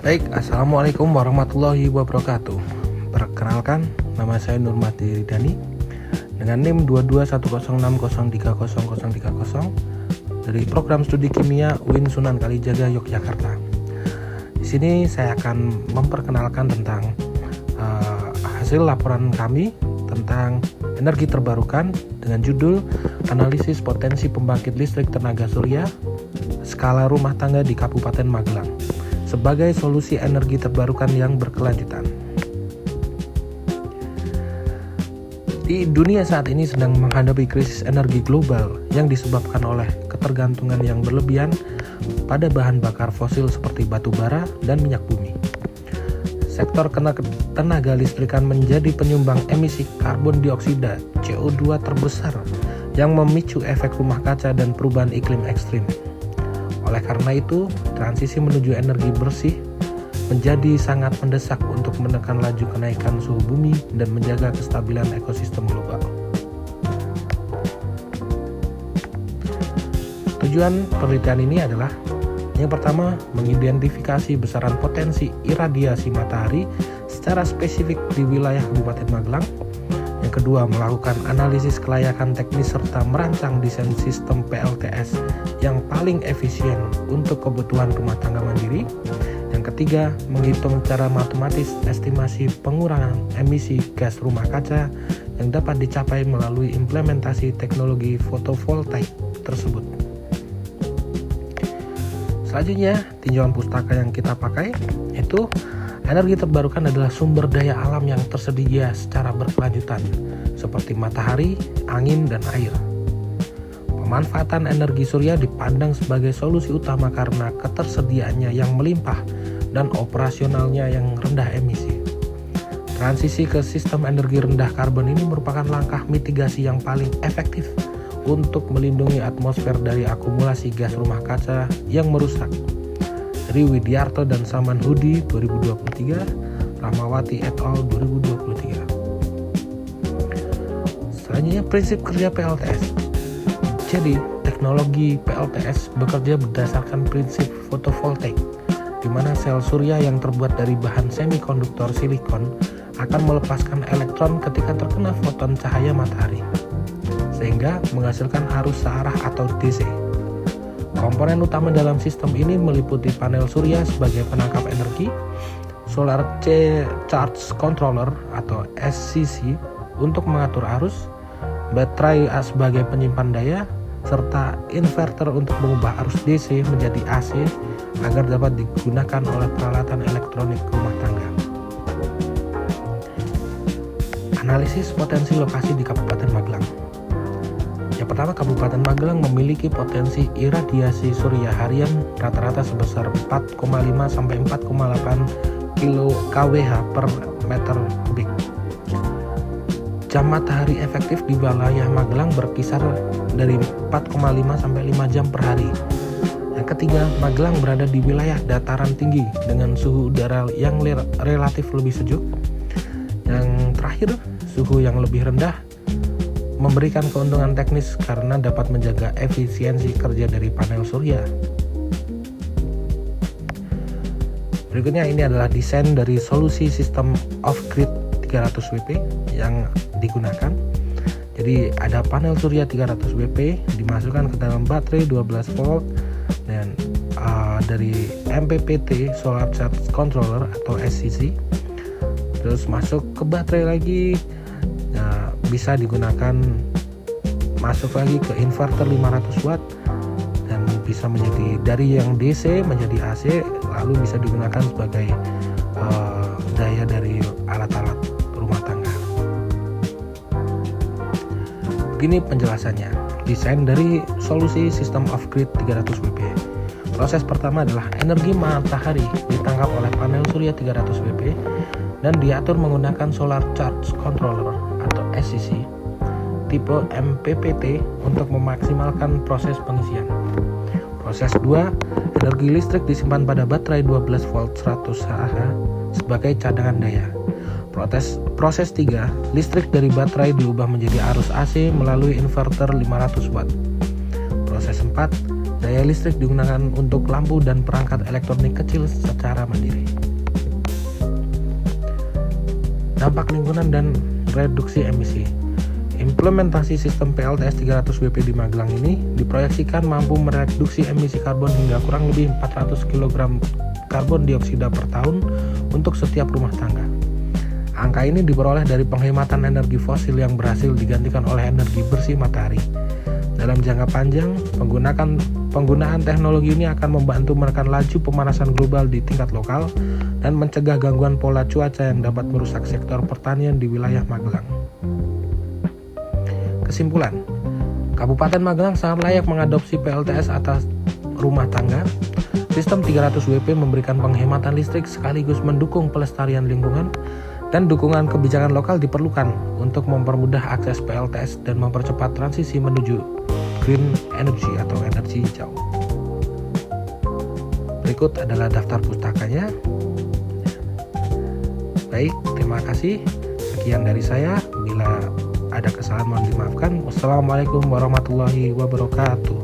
Baik, Assalamualaikum warahmatullahi wabarakatuh. Perkenalkan, nama saya Nurmati Ridani dengan NIM 2210603030 dari program studi kimia UIN Sunan Kalijaga, Yogyakarta. Di sini saya akan memperkenalkan tentang hasil laporan kami tentang energi terbarukan dengan judul Analisis Potensi Pembangkit Listrik Tenaga Surya Skala Rumah Tangga di Kabupaten Magelang sebagai solusi energi terbarukan yang berkelanjutan. Di dunia saat ini sedang menghadapi krisis energi global yang disebabkan oleh ketergantungan yang berlebihan pada bahan bakar fosil seperti batu bara dan minyak bumi. Sektor tenaga listrikan menjadi penyumbang emisi karbon dioksida CO2 terbesar yang memicu efek rumah kaca dan perubahan iklim ekstrim. Oleh karena itu, transisi menuju energi bersih menjadi sangat mendesak untuk menekan laju kenaikan suhu bumi dan menjaga kestabilan ekosistem global. Tujuan penelitian ini adalah yang pertama, mengidentifikasi besaran potensi iradiasi matahari secara spesifik di wilayah Kabupaten Magelang. Yang kedua, melakukan analisis kelayakan teknis serta merancang desain sistem PLTS yang paling efisien untuk kebutuhan rumah tangga mandiri. Yang ketiga, menghitung secara matematis estimasi pengurangan emisi gas rumah kaca yang dapat dicapai melalui implementasi teknologi fotovoltaik tersebut. Selanjutnya, tinjauan pustaka yang kita pakai yaitu energi terbarukan adalah sumber daya alam yang tersedia secara berkelanjutan seperti matahari, angin, dan air. Pemanfaatan energi surya dipandang sebagai solusi utama karena ketersediaannya yang melimpah dan operasionalnya yang rendah emisi. Transisi ke sistem energi rendah karbon ini merupakan langkah mitigasi yang paling efektif untuk melindungi atmosfer dari akumulasi gas rumah kaca yang merusak. Dari Widiarto dan Samanhudi 2023, Rahmawati et al. 2023. Selanjutnya, prinsip kerja PLTS. Jadi, teknologi PLTS bekerja berdasarkan prinsip fotovoltaik, di mana sel surya yang terbuat dari bahan semikonduktor silikon akan melepaskan elektron ketika terkena foton cahaya matahari, sehingga menghasilkan arus searah atau DC. Komponen utama dalam sistem ini meliputi panel surya sebagai penangkap energi, solar charge controller atau SCC untuk mengatur arus, baterai sebagai penyimpan daya, serta inverter untuk mengubah arus DC menjadi AC agar dapat digunakan oleh peralatan elektronik rumah tangga. Analisis potensi lokasi di Kabupaten Magelang. Yang pertama, Kabupaten Magelang memiliki potensi iradiasi surya harian rata-rata sebesar 4,5 sampai 4,8 kWh per meter kubik. Jam matahari efektif di wilayah Magelang berkisar dari 4,5 sampai 5 jam per hari. Yang ketiga, Magelang berada di wilayah dataran tinggi dengan suhu udara yang relatif lebih sejuk. Yang terakhir, suhu yang lebih rendah memberikan keuntungan teknis karena dapat menjaga efisiensi kerja dari panel surya. Berikutnya, ini adalah desain dari solusi sistem off-grid 300 WP yang digunakan. Jadi ada panel surya 300 WP dimasukkan ke dalam baterai 12 volt dan dari MPPT Solar Charge Controller atau SCC, terus masuk ke baterai lagi. Bisa digunakan masuk lagi ke inverter 500 watt dan bisa menjadi dari yang DC menjadi AC, lalu bisa digunakan sebagai daya dari alat-alat rumah tangga. Begini penjelasannya, desain dari solusi sistem off-grid 300 WP. Proses pertama adalah energi matahari ditangkap oleh panel surya 300 WP dan diatur menggunakan solar charge controller atau SCC tipe MPPT untuk memaksimalkan proses pengisian. Proses 2, energi listrik disimpan pada baterai 12 volt 100 Ah sebagai cadangan daya. Proses 3, listrik dari baterai diubah menjadi arus AC melalui inverter 500 watt. Proses 4, daya listrik digunakan untuk lampu dan perangkat elektronik kecil secara mandiri. dampak lingkungan dan reduksi emisi. Implementasi sistem PLTS 300 WP di Magelang ini diproyeksikan mampu mereduksi emisi karbon hingga kurang lebih 400 kg karbon dioksida per tahun untuk setiap rumah tangga. Angka ini diperoleh dari penghematan energi fosil yang berhasil digantikan oleh energi bersih matahari. Dalam jangka panjang, penggunaan teknologi ini akan membantu menekan laju pemanasan global di tingkat lokal dan mencegah gangguan pola cuaca yang dapat merusak sektor pertanian di wilayah Magelang. Kesimpulan, Kabupaten Magelang sangat layak mengadopsi PLTS atas rumah tangga. Sistem 300 WP memberikan penghematan listrik sekaligus mendukung pelestarian lingkungan, dan dukungan kebijakan lokal diperlukan untuk mempermudah akses PLTS dan mempercepat transisi menuju green energy atau energi hijau. Berikut adalah daftar pustakanya. Baik, terima kasih. Sekian dari saya. Bila ada kesalahan mohon dimaafkan. Wassalamualaikum warahmatullahi wabarakatuh.